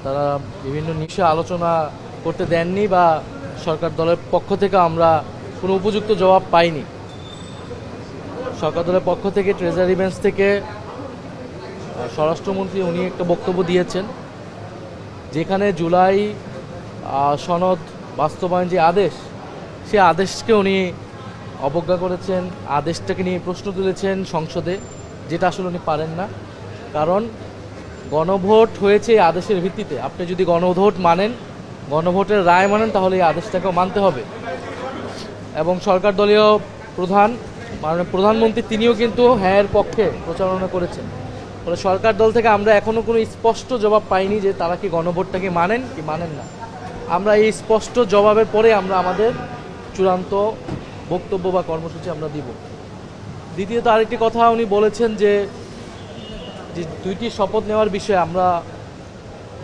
তারা বিভিন্ন বিষয়ে আলোচনা করতে দেননি বা সরকার দলের পক্ষ থেকে আমরা কোনো উপযুক্ত জবাব পাইনি। সরকার দলের পক্ষ থেকে ট্রেজারি বেঞ্চ থেকে স্বরাষ্ট্রমন্ত্রী উনি একটা বক্তব্য দিয়েছেন, যেখানে জুলাই সনদ বাস্তবায়ন যে আদেশ, সে আদেশকে উনি অবজ্ঞা করেছেন, আদেশটাকে নিয়ে প্রশ্ন তুলেছেন সংসদে, যেটা আসলে উনি পারেন না। কারণ গণভোট হয়েছে এই আদেশের ভিত্তিতে। আপনি যদি গণভোট মানেন, গণভোটের রায় মানেন, তাহলে এই আদেশটাকেও মানতে হবে। এবং সরকার দলীয় মাননীয় প্রধানমন্ত্রী তিনিও কিন্তু হ্যাঁ এর পক্ষে প্রচারণা করেছেন। ফলে সরকার দল থেকে আমরা এখনও কোনো স্পষ্ট জবাব পাইনি যে তারা কি গণভোটটাকে মানেন কি মানেন না। আমরা এই স্পষ্ট জবাবের পরে আমরা আমাদের চূড়ান্ত বক্তব্য বা কর্মসূচি আমরা দিব। দ্বিতীয়ত আরেকটি কথা উনি বলেছেন যে দুইটি শপথ নেওয়ার বিষয়ে আমরা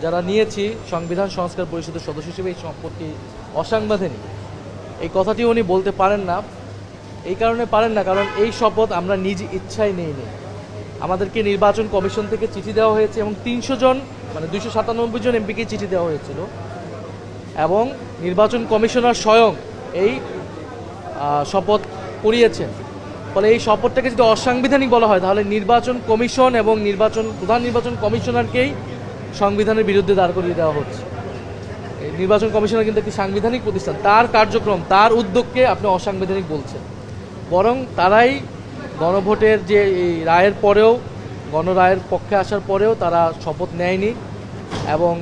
যারা নিয়েছি সংবিধান সংস্কার পরিষদের সদস্য হিসেবে এই শপথটি অসাংবিধানিক, এই কথাটি উনি বলতে পারেন না। এই কারণে পারেন না কারণ এই শপথ আমরা নিজ ইচ্ছায় নেইনি। আমাদেরকে নির্বাচন কমিশন থেকে চিঠি দেওয়া হয়েছে এবং 300 জন মানে 297 জন এমপিকে চিঠি দেওয়া হয়েছিল এবং নির্বাচন কমিশনার স্বয়ং এই শপথ করিয়েছেন। ফলে এই শপথটাকে যদি অসাংবিধানিক বলা হয়, তাহলে নির্বাচন কমিশন এবং প্রধান নির্বাচন কমিশনারকেই সংবিধানের বিরুদ্ধে দাঁড় করিয়ে দেওয়া হচ্ছে। নির্বাচন কমিশনার কিন্তু একটি সাংবিধানিক প্রতিষ্ঠান, তার কার্যক্রম, তার উদ্যোগকে আপনি অসাংবিধানিক বলছেন। বরং তারাই গণভোটের যে এই রায়ের পরেও, গণরায়ের পক্ষে আসার পরেও তারা শপথ নেয়নি এবং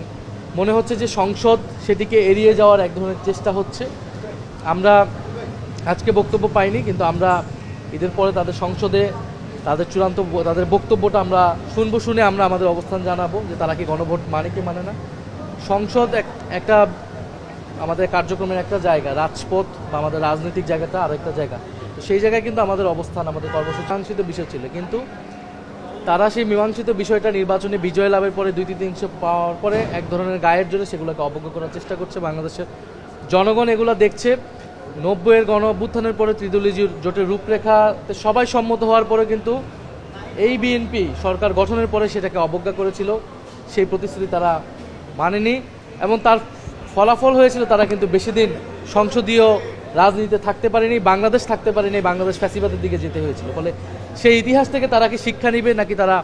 মনে হচ্ছে যে সংসদ সেটিকে এড়িয়ে যাওয়ার এক ধরনের চেষ্টা হচ্ছে। আমরা আজকে বক্তব্য পাইনি, কিন্তু আমরা ঈদের পরে তাদের সংসদে তাদের বক্তব্যটা আমরা শুনে আমরা আমাদের অবস্থান জানাবো যে তারা কি গণভোট মানে কি মানে না। সংসদ একটা আমাদের কার্যক্রমের একটা জায়গা, রাজপথ বা আমাদের রাজনৈতিক জায়গাটা আর একটা জায়গা। তো সেই জায়গায় কিন্তু আমাদের অবস্থান, আমাদের কর্মসূচি মীমাংসিত বিষয় ছিল, কিন্তু তারা সেই মীমাংসিত বিষয়টা নির্বাচনে বিজয় লাভের পরে 2-3 পাওয়ার পরে এক ধরনের গায়ের জোরে সেগুলোকে অবজ্ঞা করার চেষ্টা করছে। বাংলাদেশের জনগণ এগুলো দেখছে। 90-এর গণ অভ্যুত্থানের পরে ত্রিদলীয় জোটের রূপরেখাতে সবাই সম্মত হওয়ার পরে কিন্তু এই বিএনপি সরকার গঠনের পরে সেটাকে অবজ্ঞা করেছিল, সেই প্রতিশ্রুতি তারা মানেনি এবং তার ফলাফল হয়েছিল তারা কিন্তু বেশি দিন সংসদীয় রাজনীতিতে থাকতে পারেনি, বাংলাদেশ থাকতে পারেনি, বাংলাদেশ ফ্যাসিবাদের দিকে যেতে হয়েছিল। ফলে সেই ইতিহাস থেকে তারা কি শিক্ষা নিবে নাকি তারা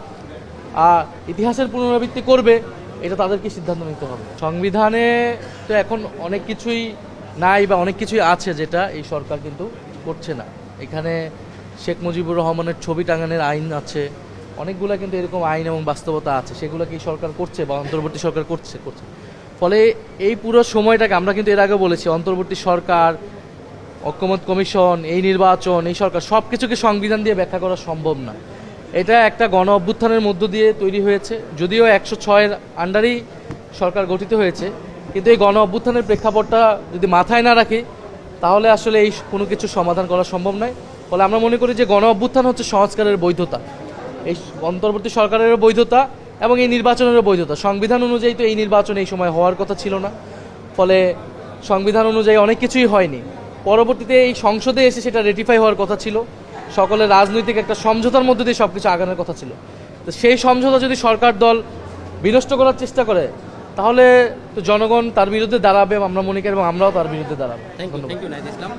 ইতিহাসের পুনরাবৃত্তি করবে, এটা তাদেরকে সিদ্ধান্ত নিতে হবে। সংবিধানে তো এখন অনেক কিছুই নাই বা অনেক কিছুই আছে যেটা এই সরকার কিন্তু করছে না। এখানে শেখ মুজিবুর রহমানের ছবি টাঙানোর আইন আছে, অনেকগুলো কিন্তু এরকম আইন এবং বাস্তবতা আছে, সেগুলো কি সরকার করছে বা অন্তর্বর্তী সরকার করছে। ফলে এই পুরো সময়টাকে আমরা কিন্তু এর আগে বলেছি, অন্তর্বর্তী সরকার, ঐকমত্য কমিশন, এই নির্বাচন, এই সরকার সব কিছুকে সংবিধান দিয়ে ব্যাখ্যা করা সম্ভব না। এটা একটা গণ অভ্যুত্থানের মধ্য দিয়ে তৈরি হয়েছে, যদিও 106-এর আন্ডারেই সরকার গঠিত হয়েছে, কিন্তু এই গণ অভ্যুত্থানের প্রেক্ষাপটটা যদি মাথায় না রাখি তাহলে আসলে এই কোনো কিছু সমাধান করা সম্ভব নয়। ফলে আমরা মনে করি যে গণ অভ্যুত্থান হচ্ছে সংস্কারের বৈধতা, এই অন্তর্বর্তী সরকারেরও বৈধতা এবং এই নির্বাচনেরও বৈধতা। সংবিধান অনুযায়ী তো এই নির্বাচন এই সময় হওয়ার কথা ছিল না, ফলে সংবিধান অনুযায়ী অনেক কিছুই হয়নি। পরবর্তীতে এই সংসদে এসে সেটা রেটিফাই হওয়ার কথা ছিল, সকলের রাজনৈতিক একটা সমঝোতার মধ্যে দিয়ে সব কিছু আগানোর কথা ছিল। তো সেই সমঝোতা যদি সরকার দল বিনষ্ট করার চেষ্টা করে, তাহলে তো জনগণ তার বিরুদ্ধে দাঁড়াবে, আমরা মনে করি, এবং আমরাও তার বিরুদ্ধে দাঁড়াবো। Thank you Nahid Islam.